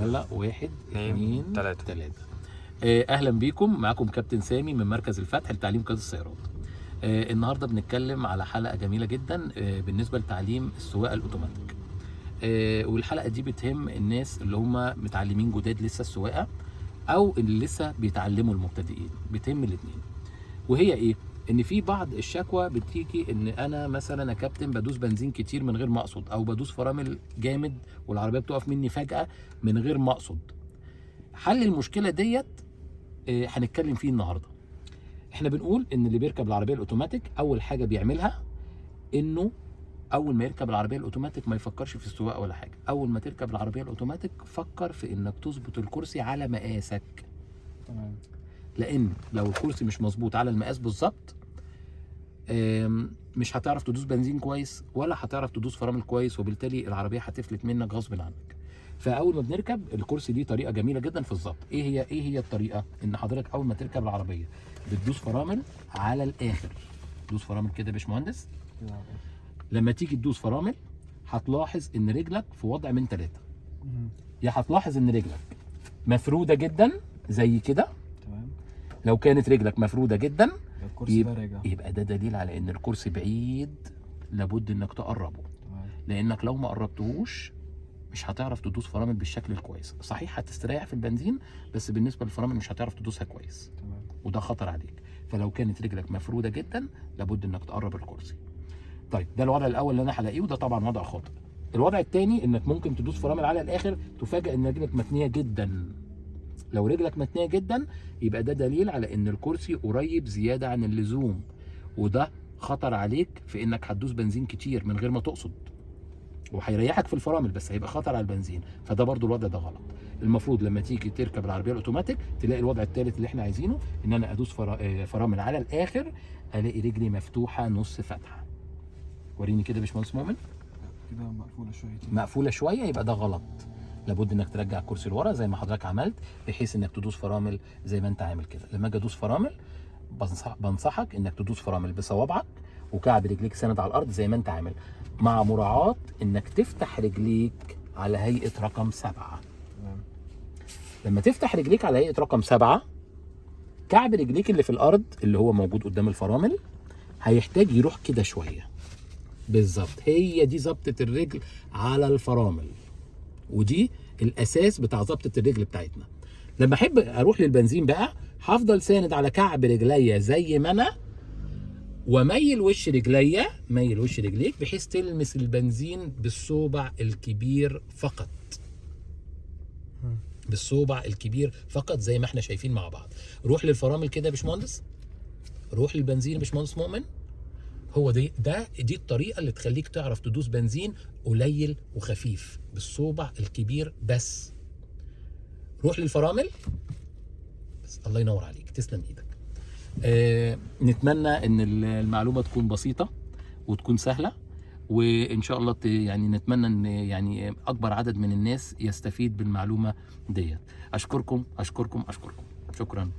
يلا 1 2 3. اهلا بيكم. معاكم كابتن سامي من مركز الفتح لتعليم قيادة السيارات. النهارده بنتكلم على حلقه جميله جدا بالنسبه لتعليم السواقه الاوتوماتيك. والحلقه دي بتهم الناس اللي هم متعلمين جداد لسه السواقه، او اللي لسه بيتعلموا المبتدئين، بتهم الاثنين. وهي ايه؟ ان في بعض الشكوى بتيجي ان انا مثلا يا كابتن بدوس بنزين كتير من غير ما اقصد، او بدوس فرامل جامد والعربيه بتقف مني فجاه من غير ما اقصد. حل المشكله ديت هنتكلم فيه النهارده. احنا بنقول ان اللي بيركب العربيه الاوتوماتيك اول حاجه بيعملها انه اول ما يركب العربيه الاوتوماتيك ما يفكرش في السواقه ولا حاجه. اول ما تركب العربيه الاوتوماتيك فكر في انك تظبط الكرسي على مقاسك. تمام. لان لو الكرسي مش مظبوط على المقاس بالظبط مش هتعرف تدوس بنزين كويس ولا هتعرف تدوس فرامل كويس، وبالتالي العربيه هتفلت منك غصب عنك. فاول ما بنركب الكرسي دي طريقه جميله جدا في الظبط. ايه هي الطريقه؟ ان حضرتك اول ما تركب العربيه بتدوس فرامل على الاخر. دوس فرامل كده يا باشمهندس. لما تيجي تدوس فرامل هتلاحظ ان رجلك في وضع من 3. يا هتلاحظ ان رجلك مفروده جدا زي كده. تمام. لو كانت رجلك مفروده جدا الكرسي ده راجع. يبقى ده دليل على ان الكرسي بعيد، لابد انك تقربه. تمام. لانك لو ما قربتهوش مش هتعرف تدوس فرامل بالشكل الكويس. صحيح هتستريح في البنزين، بس بالنسبه للفرامل مش هتعرف تدوسها كويس. تمام. وده خطر عليك. فلو كانت رجلك مفروده جدا لابد انك تقرب الكرسي. طيب ده الوضع الاول اللي انا هلاقيه، وده طبعا وضع خاطئ. الوضع الثاني انك ممكن تدوس فرامل على الاخر تفاجئ ان رجلك متنيه جدا. لو رجلك متنيه جدا يبقى ده دليل على ان الكرسي قريب زياده عن اللزوم، وده خطر عليك في انك هتدوس بنزين كتير من غير ما تقصد، وهيريحك في الفرامل بس هيبقى خطر على البنزين. فده برضو الوضع ده غلط. المفروض لما تيجي تركب العربيه الاوتوماتيك تلاقي الوضع الثالث اللي احنا عايزينه، ان انا ادوس فرامل على الاخر الاقي رجلي مفتوحه نص فتحه. وريني كده يا باشمهندس مؤمن. كده مقفوله شويتين. مقفوله شويه يبقى ده غلط. لابد انك ترجع الكرسي لورا زي ما حضرتك عملت، بحيث انك تدوس فرامل زي ما انت عامل كده. لما اجي ادوس فرامل بنصحك انك تدوس فرامل بصوابعك وكعب رجليك ساند على الارض زي ما انت عامل، مع مراعاه انك تفتح رجليك على هيئه رقم 7. تمام. لما تفتح رجليك على هيئه رقم 7 كعب رجليك اللي في الارض اللي هو موجود قدام الفرامل هيحتاج يروح كده شويه. بالظبط، هي دي ظبطه الرجل على الفرامل، ودي الاساس بتاع ظبطه الرجل بتاعتنا. لما احب اروح للبنزين بقى هفضل ساند على كعب رجليا زي ما انا، وميل وش رجليا، ميل وش رجليك بحيث تلمس البنزين بالصوبع الكبير فقط. بالصوبع الكبير فقط زي ما احنا شايفين مع بعض. روح للفرامل كده يا باشمهندس. روح للبنزين يا باشمهندس مؤمن. هو دي الطريقه اللي تخليك تعرف تدوس بنزين قليل وخفيف بالصوبع الكبير بس. روح للفرامل بس. الله ينور عليك، تسلم ايدك. نتمنى ان المعلومه تكون بسيطه وتكون سهله، وان شاء الله يعني نتمنى ان يعني اكبر عدد من الناس يستفيد بالمعلومه ديت. اشكركم. شكرا.